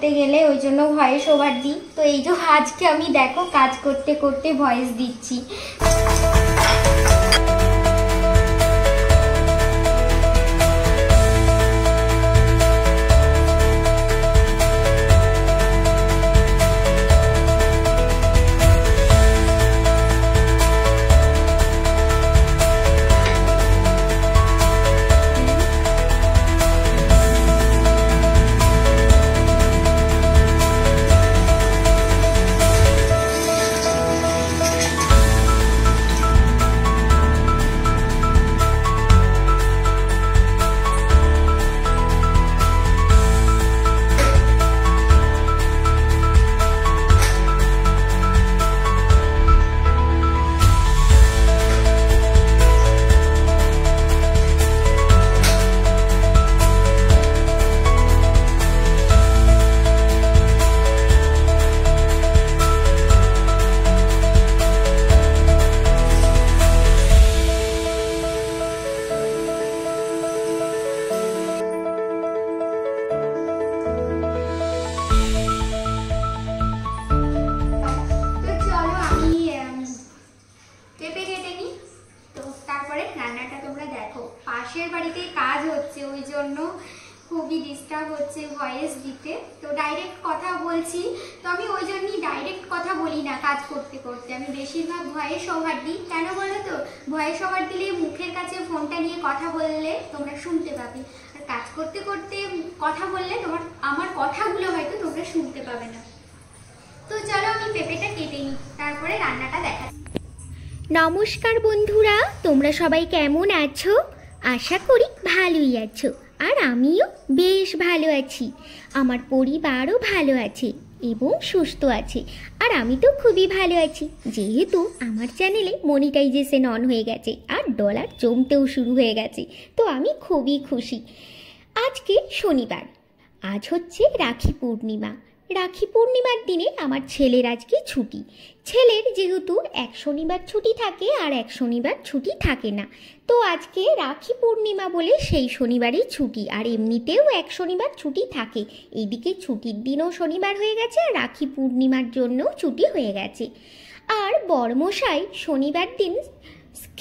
করতে গেলে ওই জন্য ভয়েস ওভার দিই। তো এই যে আজকে আমি দেখো কাজ করতে করতে ভয়েস দিচ্ছি। পাশের বাড়িতে কাজ হচ্ছে ওই জন্য খুবই ডিস্টার্ব হচ্ছে ভয়েস দিতে। তো ডাইরেক্ট কথা বলছি, তো আমি ওই জন্যই ডাইরেক্ট কথা বলি না কাজ করতে করতে, আমি বেশিরভাগ ভয়েস ওভার দিই। কেন বলো তো, ভয়েস ওভার দিলে মুখের কাছে ফোনটা নিয়ে কথা বললে তোমরা শুনতে পাবে, আর কাজ করতে করতে কথা বললে আমার কথাগুলো হয়তো তোমরা শুনতে পাবে না। তো চলো আমি পেঁপেটা কেটে নিই, তারপরে রান্নাটা দেখা। নমস্কার বন্ধুরা, তোমরা সবাই কেমন আছো? আশা করি ভালোই আছো, আর আমিও বেশ ভালো আছি। আমার পরিবারও ভালো আছে এবং সুস্থ আছে, আর আমি তো খুবই ভালো আছি, যেহেতু আমার চ্যানেলে মনিটাইজেশন অন হয়ে গেছে আর ডলার জমতেও শুরু হয়ে গেছে, তো আমি খুবই খুশি। আজকে শনিবার, আজ হচ্ছে রাখি পূর্ণিমা। রাখি পূর্ণিমার দিনে আমার ছেলের আজকে ছুটি। ছেলের যেহেতু এক শনিবার ছুটি থাকে আর এক শনিবার ছুটি থাকে না, তো আজকে রাখি পূর্ণিমা বলে সেই শনিবারই ছুটি, আর এমনিতেও এক শনিবার ছুটি থাকে। এইদিকে ছুটির দিনও শনিবার হয়ে গেছে আর রাখি পূর্ণিমার জন্যও ছুটি হয়ে গেছে। আর বড়মশাই শনিবার দিন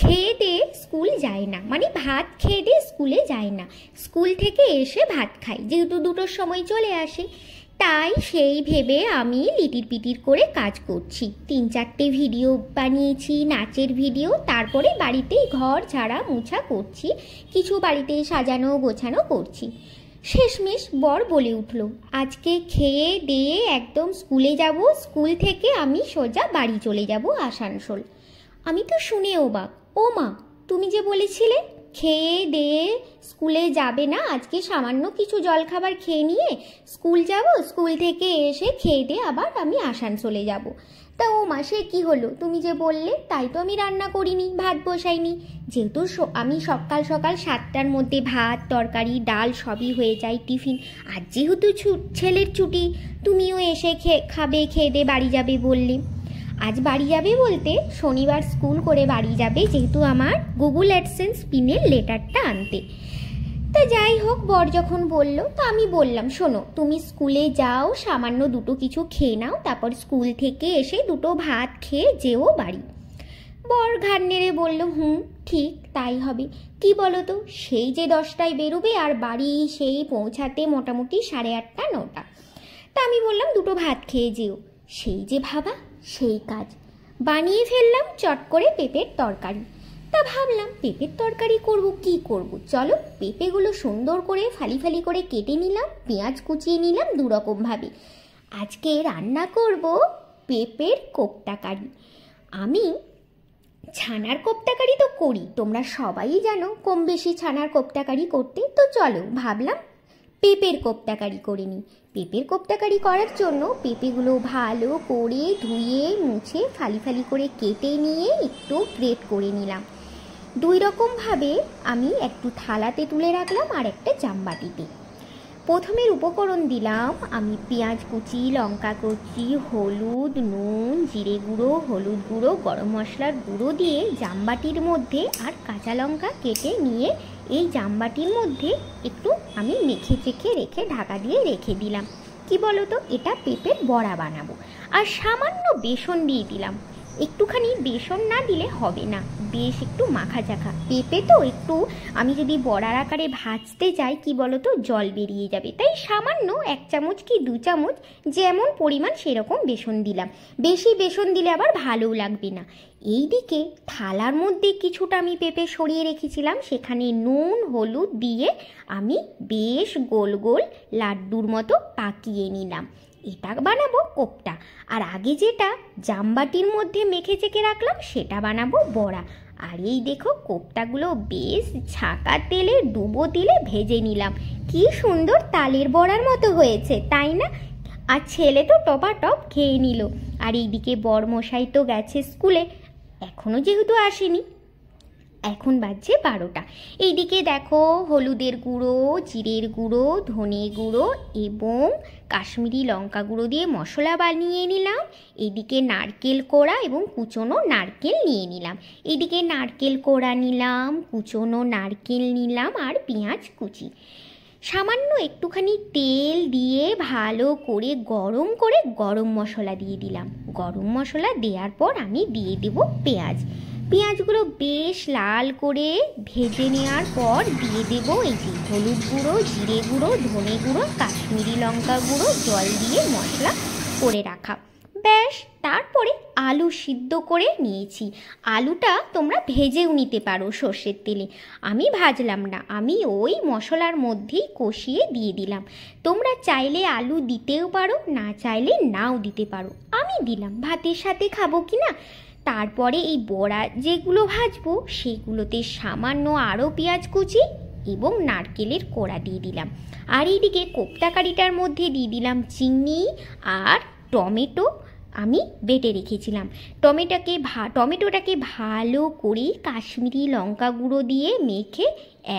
খেয়ে দিয়ে স্কুল যায় না, মানে ভাত খেয়ে দিয়ে স্কুলে যায় না, স্কুল থেকে এসে ভাত খায়, যেহেতু দুটোর সময় চলে আসে। তাই সেই ভেবে আমি লিটির পিটির করে কাজ করছি। 3-4টে ভিডিও বানিয়েছি, নাচের ভিডিও, তারপরে বাড়িতে ঘর ঝাড়া মোছা করছি, কিছু বাড়িতে সাজানো গোছানো করছি। শেষমেশ বর বলে উঠল, আজকে খেয়ে দিয়ে একদম স্কুলে যাব, স্কুল থেকে আমি সোজা বাড়ি চলে যাব আসানসোল। আমি তো শুনে অবাক, ও মা, তুমি যে বলেছিলে খেয়ে দিয়ে স্কুলে যাবে না, আজকে সামান্য কিছু জলখাবার খেয়ে নিয়ে স্কুল যাব, স্কুল থেকে এসে খেয়ে দিয়ে আবার আমি আসানসোলে যাব। তা ও মা, সে কী হলো? তুমি যে বললে, তাই তো আমি রান্না করিনি, ভাত বসাইনি। যেহেতু আমি সকাল সকাল 7টার মধ্যে ভাত তরকারি ডাল সবই হয়ে যায় টিফিন। আজ যেহেতু ছেলের ছুটি, তুমিও এসে খাবে, খেয়ে দিয়ে বাড়ি যাবে বললে। আজ বাড়ি যাবে বলতে শনিবার স্কুল করে বাড়ি যাবে, যেহেতু আমার গুগল অ্যাডসেন্স পিনের লেটারটা আনতে। তা যাই হোক, বর যখন বলল, তো আমি বললাম, শোনো, তুমি স্কুলে যাও, সামান্য দুটো কিছু খেয়ে নাও, তারপর স্কুল থেকে এসে দুটো ভাত খেয়ে যেও বাড়ি। বর ঘাড় নেড়ে বলল, ঠিক তাই হবে। কি বলো তো, সেই যে 10টায় বেরোবে আর বাড়ি সেই পৌঁছাতে মোটামুটি 8:30-9টা। তা আমি বললাম, দুটো ভাত খেয়ে যেও। সেই যে ভাবা, সেই কাজ বানিয়ে ফেললাম চট করে পেঁপের তরকারি। তা ভাবলাম পেঁপের তরকারি করব, কি করব, চলো পেঁপেগুলো সুন্দর করে ফালি ফালি করে কেটে নিলাম, পেঁয়াজ কুচিয়ে নিলাম দুরকমভাবে। আজকে রান্না করব পেঁপের কোপ্তাকারি। আমি ছানার কোপ্তাকারি তো করি, তোমরা সবাই জানো কম বেশি ছানার কোপ্তাকারি করতে, তো চলো ভাবলাম পেঁপের কোপ্তাকারি করে নিই। পেঁপের কোপ্তাকারি করার জন্য পেঁপেগুলো ভালো করে ধুয়ে মুছে ফালি ফালি করে কেটে নিয়ে একটু গ্রেট করে নিলাম। 2 রকমভাবে আমি একটু থালাতে তুলে রাখলাম আর একটা জামবাটিতে। প্রথমের উপকরণ দিলাম আমি পেঁয়াজ কুচি, লঙ্কা কুচি, হলুদ, নুন, জিরে গুঁড়ো, হলুদ গুঁড়ো, গরম মশলার গুঁড়ো দিয়ে জামবাটির মধ্যে, আর কাঁচা লঙ্কা কেটে নিয়ে এই জামবাটির মধ্যে একটু আমি মেখে চেখে রেখে ঢাকা দিয়ে রেখে দিলাম। কি বলো তো, এটা পেঁপের বড়া বানাবো। আর সামান্য বেসন দিয়ে দিলাম, একটুখানি বেসন না দিলে হবে না, বেশ একটু মাখা চাখা। পেঁপে তো একটু আমি যদি বড়ার আকারে ভাজতে যাই কি বলো তো জল বেরিয়ে যাবে, তাই সামান্য 1 চামচ কি 2 চামচ যেমন পরিমাণ সেরকম বেসন দিলাম। বেশি বেসন দিলে আবার ভালোও লাগবে না। এইদিকে থালার মধ্যে কিছুটা আমি পেঁপে সরিয়ে রেখেছিলাম, সেখানে নুন হলুদ দিয়ে আমি বেশ গোল গোল লাড্ডুর মতো পাকিয়ে নিলাম। এটা বানাবো কোপ্তা। আর আগে যেটা জামবাটির মধ্যে মেখে চেকে রাখলাম সেটা বানাবো বড়া। আর এই দেখো কোপ্তাগুলো বেশ ছাকা তেলে ডুবো তেলে ভেজে নিলাম। কি সুন্দর তালের বড়ার মতো হয়েছে, তাই না? আর ছেলে তো টপাটপ খেয়ে নিল। আর এইদিকে বরমশাই তো গেছে স্কুলে, এখনো যেহেতু আসেনি, এখন বাজছে 12টা। এইদিকে দেখো হলুদের গুঁড়ো, জিরের গুঁড়ো, ধনে গুঁড়ো এবং কাশ্মীরি লঙ্কা গুঁড়ো দিয়ে মশলা বানিয়ে নিলাম। এদিকে নারকেল কোড়া এবং কুচনো নারকেল নিয়ে নিলাম। এদিকে নারকেল কোড়া নিলাম, কুচনো নারকেল নিলাম আর পেঁয়াজ কুচি। সামান্য একটুখানি তেল দিয়ে ভালো করে গরম মশলা দিয়ে দিলাম। গরম মশলা দেওয়ার পর আমি দিয়ে দেব পেঁয়াজগুলো বেশ লাল করে ভেজে নেওয়ার পর দিয়ে দেব এই যে হলুদ গুঁড়ো, জিরে গুঁড়ো, ধনে গুঁড়ো, কাশ্মীরি লঙ্কা গুঁড়ো, জল দিয়ে মশলা করে রাখা। ব্যাস, তারপরে আলু সিদ্ধ করে নিয়েছি। আলুটা তোমরা ভেজেও নিতে পারো সর্ষের তেলে, আমি ভাজলাম না, আমি ওই মশলার মধ্যেই কষিয়ে দিয়ে দিলাম। তোমরা চাইলে আলু দিতেও পারো, না চাইলে নাও দিতে পারো, আমি দিলাম, ভাতের সাথে খাবো কি না। তারপরে এই বড়া যেগুলো ভাজবো সেগুলোতে সামান্য আরও পেঁয়াজ কুচি এবং নারকেলের কোড়া দিয়ে দিলাম। আর এইদিকে কোপ্তা কারিটার মধ্যে দিয়ে দিলাম চিনি আর টমেটো আমি বেটে রেখেছিলাম। টমেটোটাকে ভালো করে কাশ্মীরি লঙ্কা গুঁড়ো দিয়ে মেখে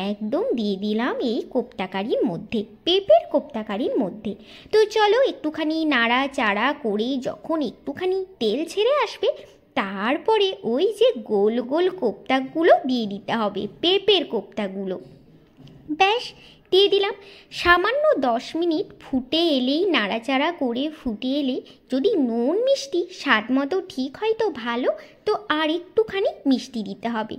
একদম দিয়ে দিলাম এই কোপ্তাকারির মধ্যে, পেঁপের কোপ্তাকারির মধ্যে। তো চলো একটুখানি নাড়াচাড়া করে যখন একটুখানি তেল ছেড়ে আসবে তারপরে ওই যে গোল গোল কোপ্তাগুলো দিয়ে দিতে হবে, পেঁপের কোপ্তাগুলো। ব্যাস, দিয়ে দিলাম। সামান্য 10 মিনিট ফুটে এলেই, নাড়াচাড়া করে ফুটে এলে যদি নুন মিষ্টি স্বাদ মতো ঠিক হয় তো ভালো, তো আর একটুখানি মিষ্টি দিতে হবে।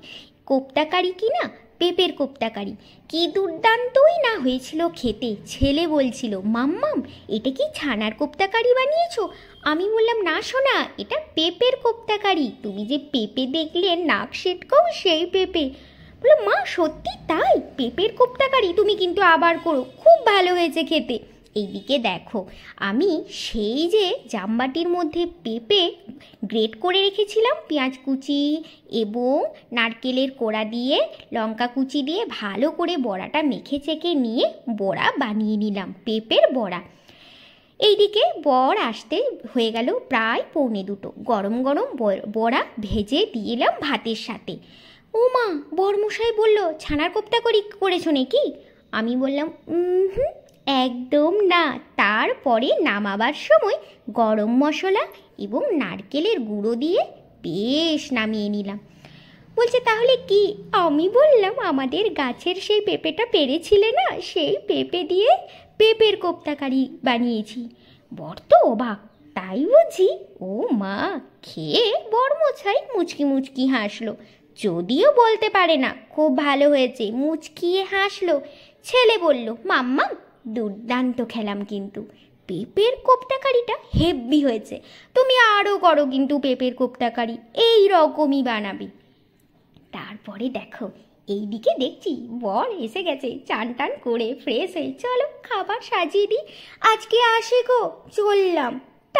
কোপ্তাকারি কি না, পেঁপের কোপ্তাকারি কি দুর্দান্তই না হয়েছিল খেতে। ছেলে বলছিল, মাম্মাম এটা কি ছানার কোপ্তাকারি বানিয়েছো? আমি বললাম, না সোনা, এটা পেঁপের কোপ্তাকারি। তুমি যে পেঁপে দেখলে নাক সেটকাও সেই পেঁপে। বলে, মা সত্যি তাই? পেঁপের কোপ্তাকারি তুমি কিন্তু আবার করো, খুব ভালো হয়েছে খেতে। এইদিকে দেখো আমি সেই যে জামবাটির মধ্যে পেঁপে গ্রেট করে রেখেছিলাম, পেঁয়াজ কুচি এবং নারকেলের কোড়া দিয়ে লঙ্কা কুচি দিয়ে ভালো করে বড়াটা মেখে চেকে নিয়ে বড়া বানিয়ে নিলাম, পেঁপের বড়া। এইদিকে বর আসতে হয়ে গেল প্রায় 1:45। গরম গরম বড়া ভেজে দিলাম ভাতের সাথে। ও মা, বরমশাই বলল ছানার কোপ্তা করেছো নাকি? আমি বললাম, একদম না। তারপরে নামাবার সময় গরম মশলা এবং নারকেলের গুঁড়ো দিয়ে বেশ নামিয়ে নিলাম। বলছে, তাহলে কি? আমি বললাম, আমাদের গাছের সেই পেঁপেটা পেরেছিলে না, সেই পেঁপে দিয়ে পেঁপের কোপ্তাকারি বানিয়েছি। বর তো অবাক, তাই বুঝি? ও মা, খেয়ে বরমশাই মুচকি মুচকি হাসলো, যদিও বলতে পারে না খুব ভালো হয়েছে, মুচকিয়ে হাসলো। ছেলে বলল, মাম্মা দুর্দান্ত খেলাম, কিন্তু পেঁপের কোপ্তাকারিটা হেব্বি হয়েছে, তুমি আরও করো কিন্তু পেঁপের কোপ্তাকারি, এই রকমই বানাবি। তারপরে দেখো এইদিকে দেখছি বর এসে গেছে, চান টান করে ফ্রেশ হয়ে, চলো খাবার সাজিয়ে দিই, আজকে আসে গো, চললাম।